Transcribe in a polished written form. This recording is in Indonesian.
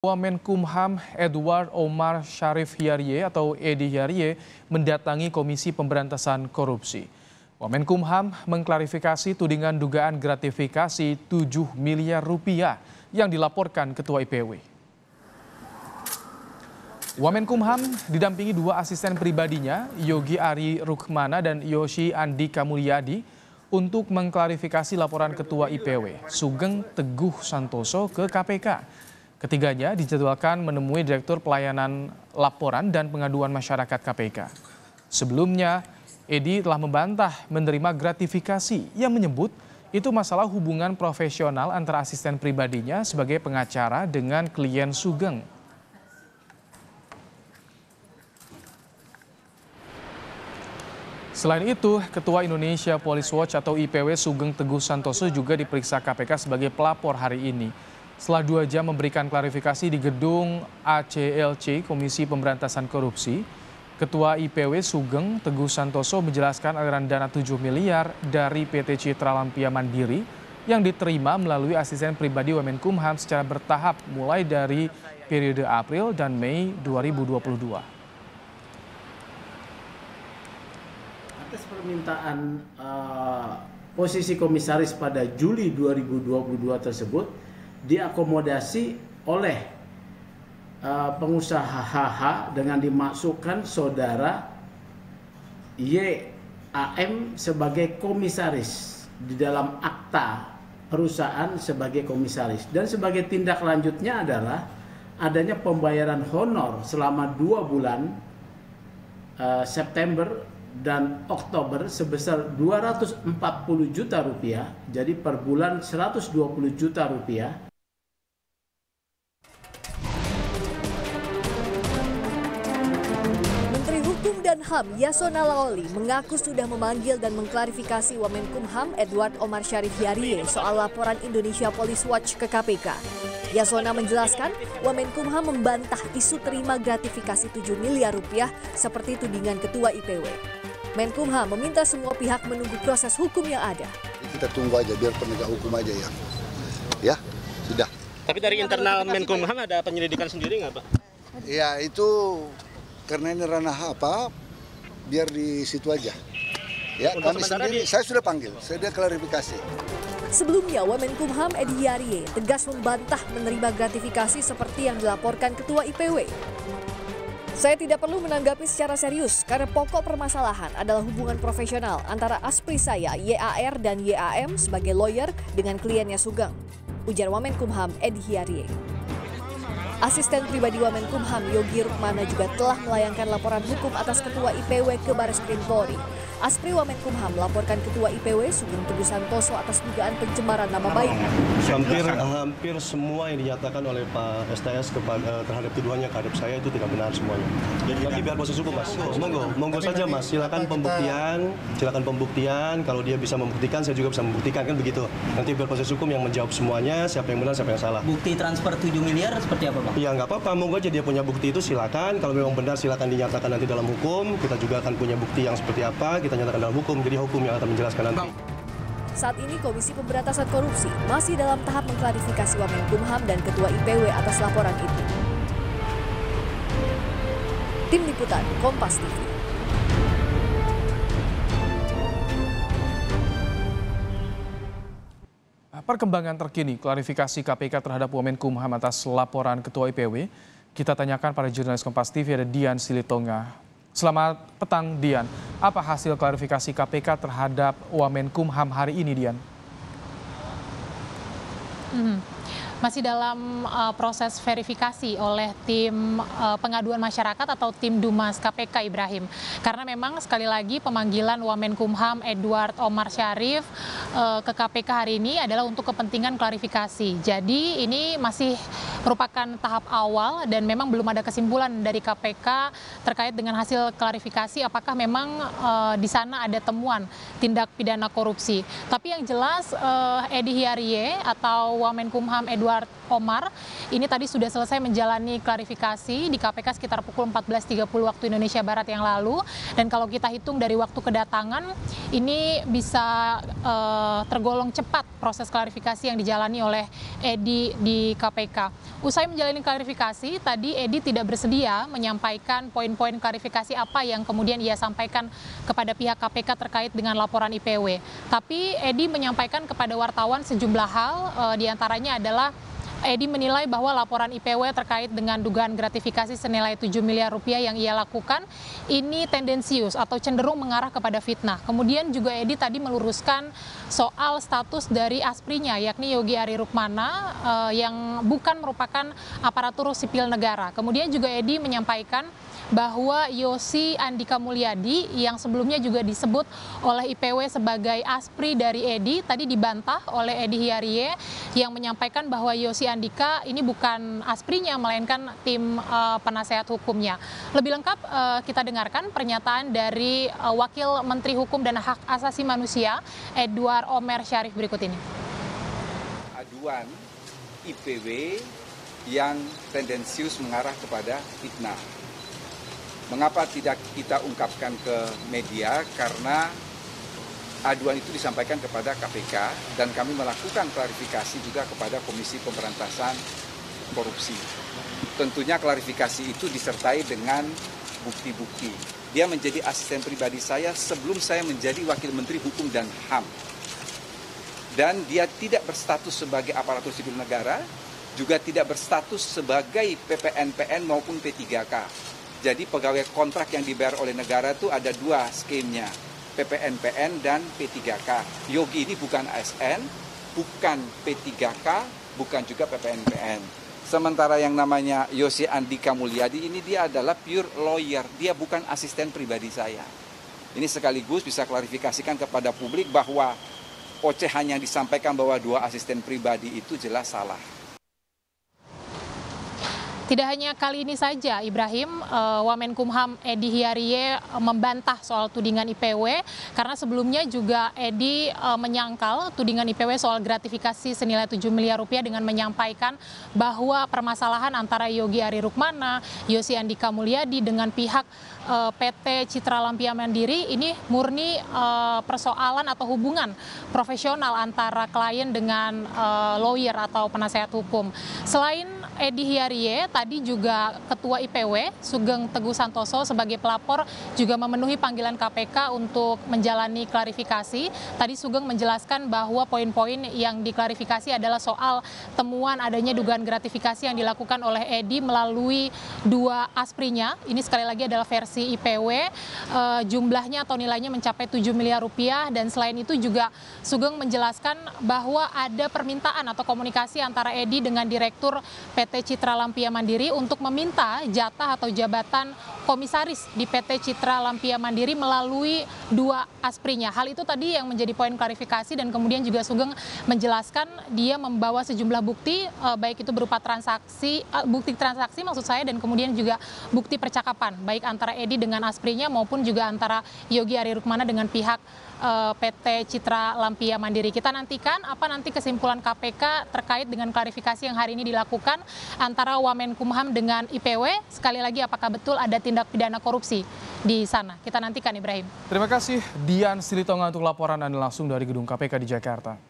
Wamenkumham Edward Omar Syarif Hyarie atau Edi Hyarie mendatangi Komisi Pemberantasan Korupsi. Wamenkumham mengklarifikasi tudingan dugaan gratifikasi 7 miliar rupiah yang dilaporkan Ketua IPW. Wamenkumham didampingi dua asisten pribadinya, Yogi Ari Rukmana dan Yoshi Andika Mulyadi, untuk mengklarifikasi laporan Ketua IPW, Sugeng Teguh Santoso ke KPK. Ketiganya dijadwalkan menemui Direktur Pelayanan Laporan dan Pengaduan Masyarakat KPK. Sebelumnya, Edi telah membantah menerima gratifikasi yang menyebut itu masalah hubungan profesional antara asisten pribadinya sebagai pengacara dengan klien Sugeng. Selain itu, Ketua Indonesia Police Watch atau IPW Sugeng Teguh Santoso juga diperiksa KPK sebagai pelapor hari ini. Setelah 2 jam memberikan klarifikasi di gedung ACLC Komisi Pemberantasan Korupsi, Ketua IPW Sugeng Teguh Santoso menjelaskan aliran dana 7 miliar dari PT Citra Lampia Mandiri yang diterima melalui asisten pribadi Wamenkumham secara bertahap mulai dari periode April dan Mei 2022. Atas permintaan posisi komisaris pada Juli 2022 tersebut diakomodasi oleh pengusaha HH dengan dimasukkan saudara YAM sebagai komisaris di dalam akta perusahaan sebagai komisaris, dan sebagai tindak lanjutnya adalah adanya pembayaran honor selama 2 bulan September dan Oktober sebesar 240 juta rupiah, jadi per bulan 120 juta rupiah. Menteri Hukum dan HAM Yasona Lawli mengaku sudah memanggil dan mengklarifikasi Wamenkumham Edward Omar Syarif Hyarie soal laporan Indonesia Police Watch ke KPK. Yasona menjelaskan Wamenkumham membantah isu terima gratifikasi 7 miliar rupiah seperti tudingan Ketua IPW. Menkumham meminta semua pihak menunggu proses hukum yang ada. Kita tunggu aja biar penegak hukum aja ya sudah. Tapi dari internal Menkumham ada penyelidikan sendiri nggak, Pak? Ya itu karena ini ranah apa, biar di situ aja. Ya kami sendiri, saya sudah panggil, saya sudah klarifikasi. Sebelumnya, Wamenkumham Edi Hyarie tegas membantah menerima gratifikasi seperti yang dilaporkan Ketua IPW. Saya tidak perlu menanggapi secara serius karena pokok permasalahan adalah hubungan profesional antara aspri saya YAR dan YAM sebagai lawyer dengan kliennya Sugeng, ujar Wamenkumham Edi Hyarie. Asisten pribadi Wamenkumham Yogi Rukmana juga telah melayangkan laporan hukum atas Ketua IPW ke Barreskrim Polri. Aspri Wamenkumham melaporkan Ketua IPW Sugeng Teguh Santoso atas dugaan pencemaran nama baik. Hampir semua yang dinyatakan oleh Pak STS terhadap tuduhannya terhadap saya itu tidak benar semuanya. Nanti biar proses hukum, Mas. Monggo saja, Mas. Silakan pembuktian. Kalau dia bisa membuktikan, saya juga bisa membuktikan, kan begitu. Nanti biar proses hukum yang menjawab semuanya, siapa yang benar, siapa yang salah. Bukti transfer 7 miliar seperti apa, Pak? Ya nggak apa-apa, monggo aja dia punya bukti itu silakan. Kalau memang benar silakan dinyatakan nanti dalam hukum. Kita juga akan punya bukti yang seperti apa, kita nyatakan dalam hukum. Jadi hukum yang akan menjelaskan nanti. Saat ini Komisi Pemberantasan Korupsi masih dalam tahap mengklarifikasi Wamenkumham dan Ketua IPW atas laporan itu. Tim Liputan Kompas TV. Perkembangan terkini klarifikasi KPK terhadap Wamenkumham atas laporan Ketua IPW, kita tanyakan pada jurnalis Kompas TV ada Dian Silitonga. Selamat petang, Dian. Apa hasil klarifikasi KPK terhadap Wamenkumham hari ini, Dian? Masih dalam proses verifikasi oleh tim pengaduan masyarakat atau tim Dumas KPK, Ibrahim. Karena memang sekali lagi pemanggilan Wamenkumham Edward Omar Syarif ke KPK hari ini adalah untuk kepentingan klarifikasi. Jadi ini masih merupakan tahap awal dan memang belum ada kesimpulan dari KPK terkait dengan hasil klarifikasi apakah memang di sana ada temuan tindak pidana korupsi. Tapi yang jelas Edi Hyarie atau Wamenkumham Edward Omar ini tadi sudah selesai menjalani klarifikasi di KPK sekitar pukul 14.30 waktu Indonesia Barat yang lalu. Dan kalau kita hitung dari waktu kedatangan, ini bisa tergolong cepat proses klarifikasi yang dijalani oleh Edi di KPK. Usai menjalani klarifikasi, tadi Edi tidak bersedia menyampaikan poin-poin klarifikasi apa yang kemudian ia sampaikan kepada pihak KPK terkait dengan laporan IPW. Tapi Edi menyampaikan kepada wartawan sejumlah hal, diantaranya adalah Edi menilai bahwa laporan IPW terkait dengan dugaan gratifikasi senilai 7 miliar rupiah yang ia lakukan ini tendensius atau cenderung mengarah kepada fitnah. Kemudian juga Edi tadi meluruskan soal status dari asprinya, yakni Yogi Ari Rukmana yang bukan merupakan aparatur sipil negara. Kemudian juga Edi menyampaikan bahwa Yosi Andika Mulyadi yang sebelumnya juga disebut oleh IPW sebagai aspri dari Edi, tadi dibantah oleh Edi Hiarie yang menyampaikan bahwa Yosi Andika ini bukan asprinya, melainkan tim penasehat hukumnya. Lebih lengkap kita dengarkan pernyataan dari Wakil Menteri Hukum dan Hak Asasi Manusia, Edward Omer Syarif berikut ini. Aduan IPW yang tendensius mengarah kepada fitnah. Mengapa tidak kita ungkapkan ke media? Karena aduan itu disampaikan kepada KPK dan kami melakukan klarifikasi juga kepada Komisi Pemberantasan Korupsi. Tentunya klarifikasi itu disertai dengan bukti-bukti. Dia menjadi asisten pribadi saya sebelum saya menjadi Wakil Menteri Hukum dan HAM. Dan dia tidak berstatus sebagai aparatur sipil negara, juga tidak berstatus sebagai PPNPN maupun P3K. Jadi pegawai kontrak yang dibayar oleh negara itu ada dua skemnya, PPNPN dan P3K. Yogi ini bukan ASN, bukan P3K, bukan juga PPNPN. Sementara yang namanya Yosi Andika Mulyadi ini dia adalah pure lawyer, dia bukan asisten pribadi saya. Ini sekaligus bisa klarifikasikan kepada publik bahwa ocehan yang disampaikan bahwa dua asisten pribadi itu jelas salah. Tidak hanya kali ini saja, Ibrahim, Wamenkumham Edi Hiarie membantah soal tudingan IPW, karena sebelumnya juga Edi menyangkal tudingan IPW soal gratifikasi senilai 7 miliar rupiah dengan menyampaikan bahwa permasalahan antara Yogi Ari Rukmana, Yosi Andika Mulyadi dengan pihak PT Citra Lampia Mandiri ini murni persoalan atau hubungan profesional antara klien dengan lawyer atau penasehat hukum. Selain Edi Hiarie, tadi juga Ketua IPW Sugeng Teguh Santoso sebagai pelapor juga memenuhi panggilan KPK untuk menjalani klarifikasi. Tadi Sugeng menjelaskan bahwa poin-poin yang diklarifikasi adalah soal temuan adanya dugaan gratifikasi yang dilakukan oleh Edi melalui dua asprinya. Ini sekali lagi adalah versi IPW, jumlahnya atau nilainya mencapai 7 miliar rupiah, dan selain itu juga Sugeng menjelaskan bahwa ada permintaan atau komunikasi antara Edi dengan Direktur PT Citra Lampia Mandiri untuk meminta jatah atau jabatan komisaris di PT Citra Lampia Mandiri melalui dua asprinya. Hal itu tadi yang menjadi poin klarifikasi, dan kemudian juga Sugeng menjelaskan dia membawa sejumlah bukti, baik itu berupa transaksi, bukti transaksi maksud saya, dan kemudian juga bukti percakapan, baik antara Edi dengan asprinya maupun juga antara Yogi Ari Rukmana dengan pihak PT Citra Lampia Mandiri. Kita nantikan apa nanti kesimpulan KPK terkait dengan klarifikasi yang hari ini dilakukan antara Wamenkumham dengan IPW. Sekali lagi, apakah betul ada tindak pidana korupsi di sana? Kita nantikan, Ibrahim. Terima kasih Dian Silitonga untuk laporan Anda langsung dari gedung KPK di Jakarta.